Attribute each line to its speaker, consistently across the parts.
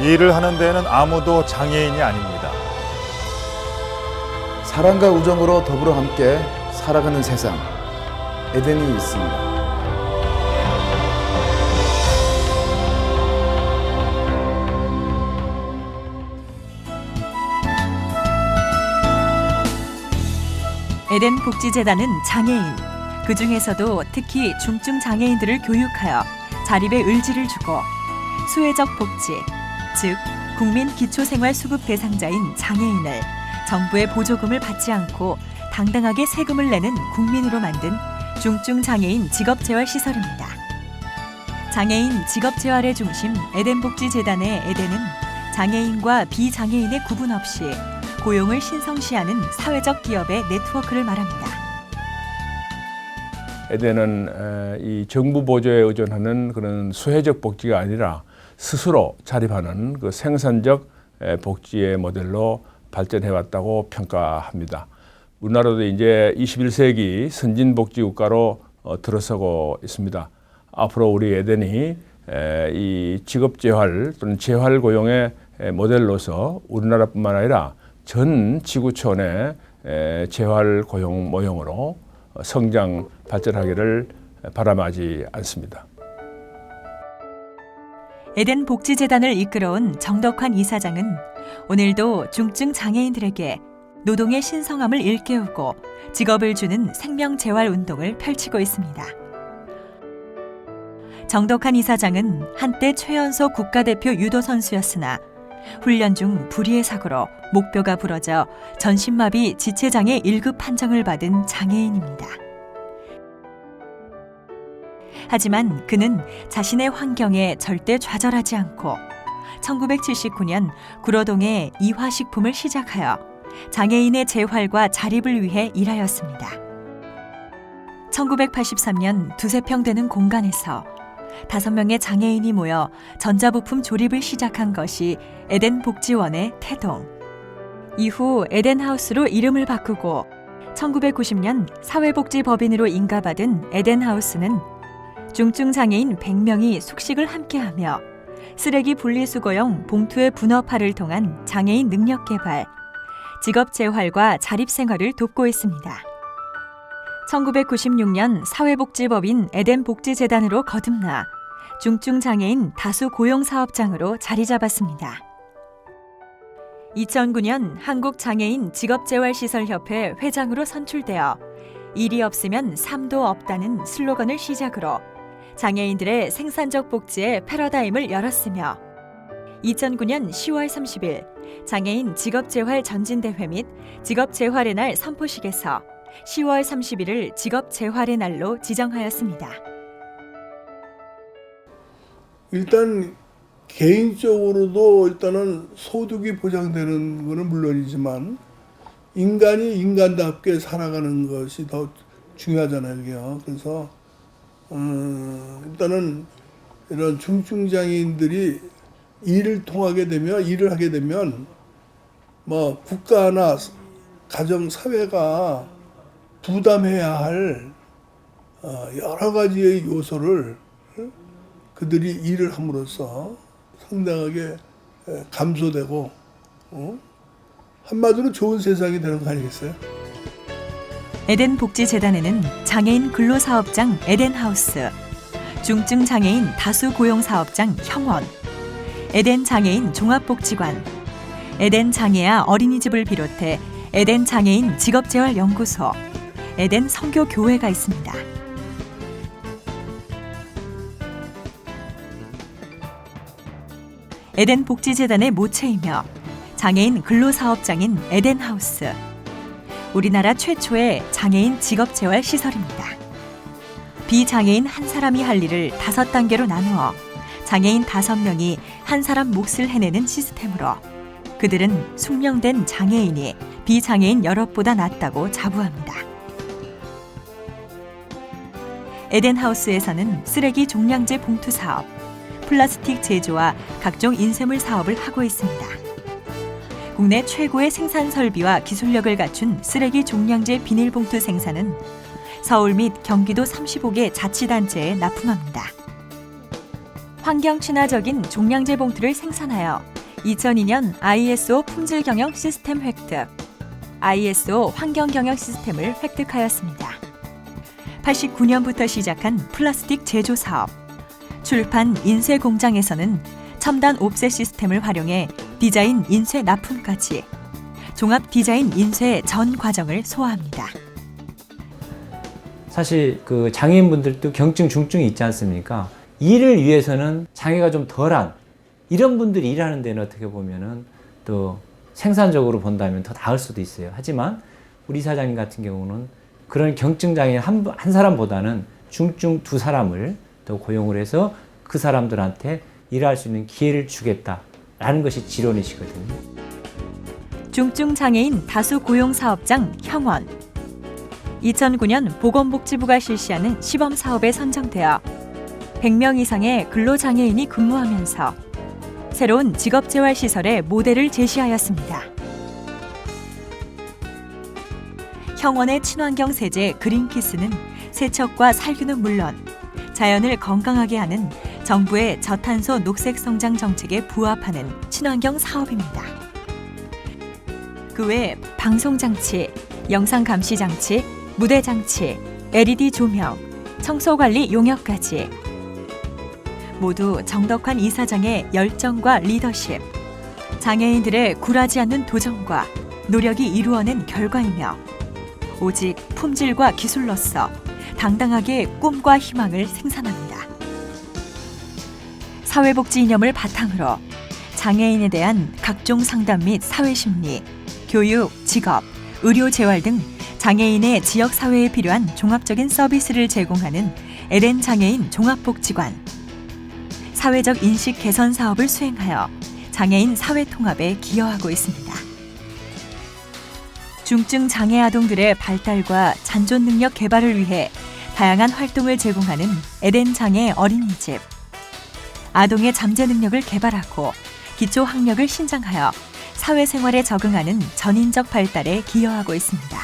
Speaker 1: 이 일을 하는 데에는 아무도 장애인이 아닙니다.
Speaker 2: 사랑과 우정으로 더불어 함께 살아가는 세상, 에덴이 있습니다.
Speaker 3: 에덴 복지재단은 장애인, 그 중에서도 특히 중증 장애인들을 교육하여 자립의 의지를 주고 수혜적 복지, 즉 국민 기초생활수급 대상자인 장애인을 정부의 보조금을 받지 않고 당당하게 세금을 내는 국민으로 만든 중증 장애인 직업재활시설입니다. 장애인 직업재활의 중심 에덴 복지재단의 에덴은 장애인과 비장애인의 구분 없이 고용을 신성시하는 사회적 기업의 네트워크를 말합니다.
Speaker 4: 에덴은 이 정부 보조에 의존하는 그런 수혜적 복지가 아니라 스스로 자립하는 그 생산적 복지의 모델로 발전해 왔다고 평가합니다. 우리나라도 이제 21세기 선진복지국가로 들어서고 있습니다. 앞으로 우리 에덴이 이 직업재활 또는 재활고용의 모델로서 우리나라뿐만 아니라 전 지구촌의 재활고용 모형으로 성장 발전하기를 바람하지 않습니다.
Speaker 3: 에덴 복지재단을 이끌어온 정덕환 이사장은 오늘도 중증 장애인들에게 노동의 신성함을 일깨우고 직업을 주는 생명재활 운동을 펼치고 있습니다. 정덕환 이사장은 한때 최연소 국가대표 유도 선수였으나 훈련 중 불의의 사고로 목뼈가 부러져 전신마비 지체장애 1급 판정을 받은 장애인입니다. 하지만 그는 자신의 환경에 절대 좌절하지 않고 1979년 구로동에 이화식품을 시작하여 장애인의 재활과 자립을 위해 일하였습니다. 1983년 두세 평 되는 공간에서 5명의 장애인이 모여 전자부품 조립을 시작한 것이 에덴 복지원의 태동. 이후 에덴하우스로 이름을 바꾸고 1990년 사회복지법인으로 인가받은 에덴하우스는 중증 장애인 100명이 숙식을 함께하며 쓰레기 분리수거용 봉투의 분업화를 통한 장애인 능력 개발, 직업 재활과 자립 생활을 돕고 있습니다. 1996년 사회복지법인 에덴 복지재단으로 거듭나 중증 장애인 다수 고용 사업장으로 자리 잡았습니다. 2009년 한국장애인 직업재활시설협회 회장으로 선출되어 일이 없으면 삶도 없다는 슬로건을 시작으로 장애인들의 생산적 복지의 패러다임을 열었으며 2009년 10월 30일 장애인 직업재활 전진대회 및 직업재활의 날 선포식에서 10월 30일을 직업재활의 날로 지정하였습니다.
Speaker 5: 일단 개인적으로도 일단은 소득이 보장되는 것은 물론이지만 인간이 인간답게 살아가는 것이 더 중요하잖아요, 이게요. 그래서 일단은 이런 중증장애인들이 일을 하게 되면 뭐 국가나 가정 사회가 부담해야 할 여러 가지의 요소를 그들이 일을 함으로써 상당하게 감소되고 한마디로 좋은 세상이 되는 거 아니겠어요?
Speaker 3: 에덴 복지재단에는 장애인 근로사업장 에덴하우스, 중증 장애인 다수 고용 사업장 형원, 에덴 장애인 종합복지관, 에덴 장애아 어린이집을 비롯해 에덴 장애인 직업재활연구소, 에덴 선교교회가 있습니다. 에덴 복지재단의 모체이며 장애인 근로사업장인 에덴하우스, 우리나라 최초의 장애인 직업재활 시설입니다. 비장애인 한 사람이 할 일을 5단계로 나누어 장애인 5명이 한 사람 몫을 해내는 시스템으로 그들은 숙명된 장애인이 비장애인 여럿보다 낫다고 자부합니다. 에덴하우스에서는 쓰레기 종량제 봉투 사업, 플라스틱 제조와 각종 인쇄물 사업을 하고 있습니다. 국내 최고의 생산 설비와 기술력을 갖춘 쓰레기 종량제 비닐봉투 생산은 서울 및 경기도 35개 자치단체에 납품합니다. 환경 친화적인 종량제 봉투를 생산하여 2002년 ISO 품질 경영 시스템 획득, ISO 환경 경영 시스템을 획득하였습니다. 89년부터 시작한 플라스틱 제조 사업, 출판 인쇄 공장에서는 첨단 옵셋 시스템을 활용해 디자인 인쇄 납품까지 종합 디자인 인쇄 전 과정을 소화합니다.
Speaker 6: 사실 그 장애인분들도 경증, 중증이 있지 않습니까? 일을 위해서는 장애가 좀 덜한 이런 분들이 일하는 데는 어떻게 보면은 또 생산적으로 본다면 더 나을 수도 있어요. 하지만 우리 사장님 같은 경우는 그런 경증 장애인 한 사람보다는 중증 두 사람을 더 고용을 해서 그 사람들한테 일할 수 있는 기회를 주겠다라는 것이 지론이시거든요.
Speaker 3: 중증 장애인 다수 고용 사업장 형원. 2009년 보건복지부가 실시하는 시범 사업에 선정되어 100명 이상의 근로장애인이 근무하면서 새로운 직업재활시설의 모델을 제시하였습니다. 형원의 친환경 세제 그린키스는 세척과 살균은 물론 자연을 건강하게 하는 정부의 저탄소 녹색 성장 정책에 부합하는 친환경 사업입니다. 그 외 방송장치, 영상감시장치, 무대장치, LED 조명, 청소관리 용역까지 모두 정덕환 이사장의 열정과 리더십, 장애인들의 굴하지 않는 도전과 노력이 이루어낸 결과이며 오직 품질과 기술로서 당당하게 꿈과 희망을 생산합니다. 사회복지 이념을 바탕으로 장애인에 대한 각종 상담 및 사회심리, 교육, 직업, 의료 재활 등 장애인의 지역사회에 필요한 종합적인 서비스를 제공하는 에덴 장애인 종합복지관, 사회적 인식 개선 사업을 수행하여 장애인 사회 통합에 기여하고 있습니다. 중증 장애 아동들의 발달과 잔존 능력 개발을 위해 다양한 활동을 제공하는 에덴 장애 어린이집, 아동의 잠재 능력을 개발하고 기초 학력을 신장하여 사회생활에 적응하는 전인적 발달에 기여하고 있습니다.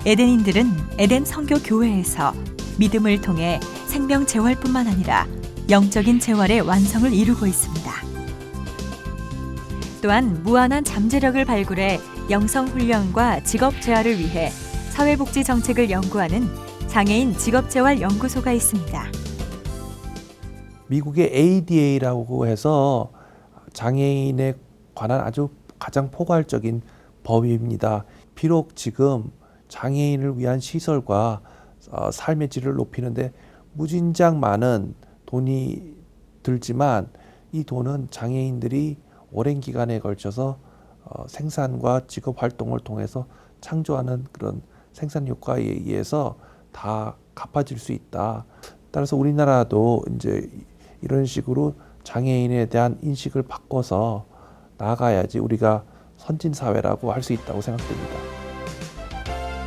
Speaker 3: 에덴인들은 에덴 선교 교회에서 믿음을 통해 생명 재활뿐만 아니라 영적인 재활의 완성을 이루고 있습니다. 또한 무한한 잠재력을 발굴해 영성 훈련과 직업 재활을 위해 사회복지 정책을 연구하는 장애인 직업재활 연구소가 있습니다.
Speaker 7: 미국의 ADA라고 해서 장애인에 관한 아주 가장 포괄적인 법입니다. 비록 지금 장애인을 위한 시설과 삶의 질을 높이는데 무진장 많은 돈이 들지만 이 돈은 장애인들이 오랜 기간에 걸쳐서 생산과 직업 활동을 통해서 창조하는 그런 생산 효과에 의해서 다 갚아질 수 있다. 따라서 우리나라도 이제 이런 식으로 장애인에 대한 인식을 바꿔서 나아가야지 우리가 선진 사회라고 할 수 있다고 생각됩니다.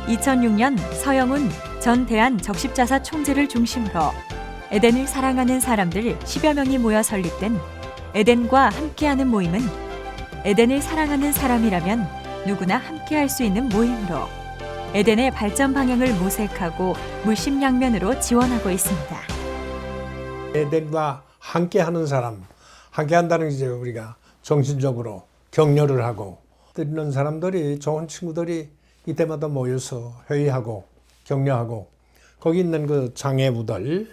Speaker 3: 2006년 서영훈 전 대한 적십자사 총재를 중심으로 에덴을 사랑하는 사람들 10여 명이 모여 설립된 에덴과 함께하는 모임은 에덴을 사랑하는 사람이라면 누구나 함께할 수 있는 모임으로 에덴의 발전 방향을 모색하고 물심양면으로 지원하고 있습니다.
Speaker 8: 에덴과 함께하는 사람, 함께한다는 게 이제 우리가 정신적으로 격려를 하고 있는 사람들이 좋은 친구들이 이때마다 모여서 회의하고 격려하고 거기 있는 그 장애부들,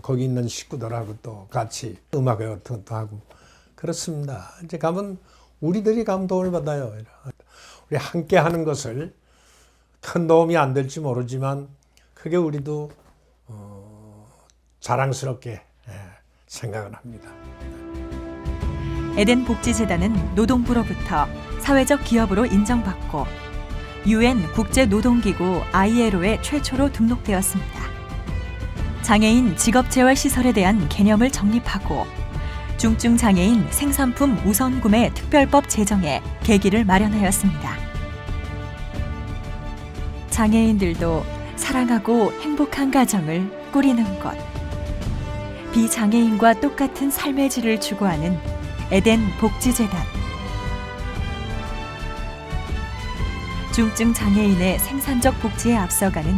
Speaker 8: 거기 있는 식구들하고 또 같이 음악회 같은 것도 하고 그렇습니다. 이제 가면 우리들이 가면 도움을 받아요. 우리 함께하는 것을 큰 도움이 안 될지 모르지만 그게 우리도 자랑스럽게 생각을 합니다.
Speaker 3: 에덴 복지재단은 노동부로부터 사회적 기업으로 인정받고 UN 국제노동기구 ILO에 최초로 등록되었습니다. 장애인 직업재활시설에 대한 개념을 정립하고 중증 장애인 생산품 우선 구매 특별법 제정에 계기를 마련하였습니다. 장애인들도 사랑하고 행복한 가정을 꾸리는 것. 비장애인과 똑같은 삶의 질을 추구하는 에덴 복지재단. 중증 장애인의 생산적 복지에 앞서가는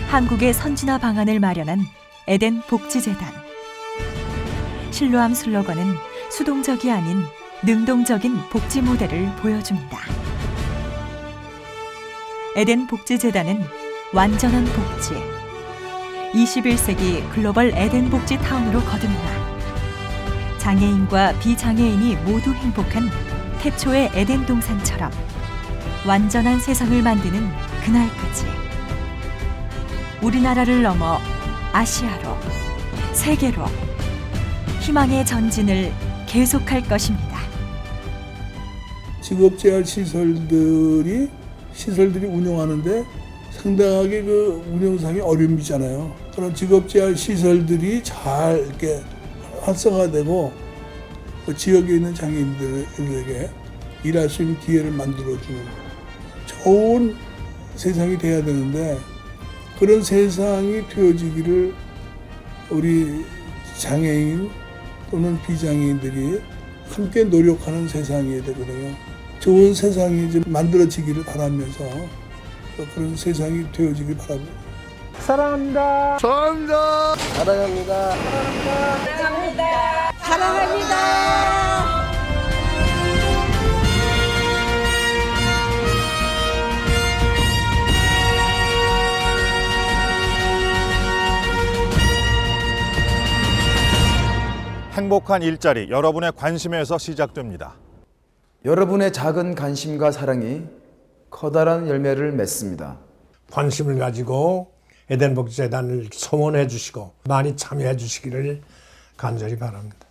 Speaker 3: 한국의 선진화 방안을 마련한 에덴 복지재단. 신뢰함 슬로건은 수동적이 아닌 능동적인 복지 모델을 보여줍니다. 에덴 복지재단은 완전한 복지, 21세기 글로벌 에덴 복지 타운으로 거듭나 장애인과 비장애인이 모두 행복한 태초의 에덴 동산처럼 완전한 세상을 만드는 그날까지 우리나라를 넘어 아시아로, 세계로 희망의 전진을 계속할 것입니다.
Speaker 5: 직업재활 시설들이 운영하는데 상당하게 그 운영상의 어려움이 있잖아요. 그런 직업재활 시설들이 잘 이렇게 활성화되고 그 지역에 있는 장애인들에게 일할 수 있는 기회를 만들어주는 좋은 세상이 돼야 되는데 그런 세상이 되어지기를 우리 장애인 또는 비장애인들이 함께 노력하는 세상이 되거든요. 좋은 세상이 좀 만들어지기를 바라면서 그런 세상이 되어지길 바랍니다.
Speaker 8: 사랑합니다.
Speaker 5: 사랑합니다.
Speaker 9: 사랑합니다.
Speaker 1: 행복한 일자리, 여러분의 관심에서 시작됩니다.
Speaker 2: 여러분의 작은 관심과 사랑이 커다란 열매를 맺습니다.
Speaker 8: 관심을 가지고 에덴 복지재단을 소원해 주시고 많이 참여해 주시기를 간절히 바랍니다.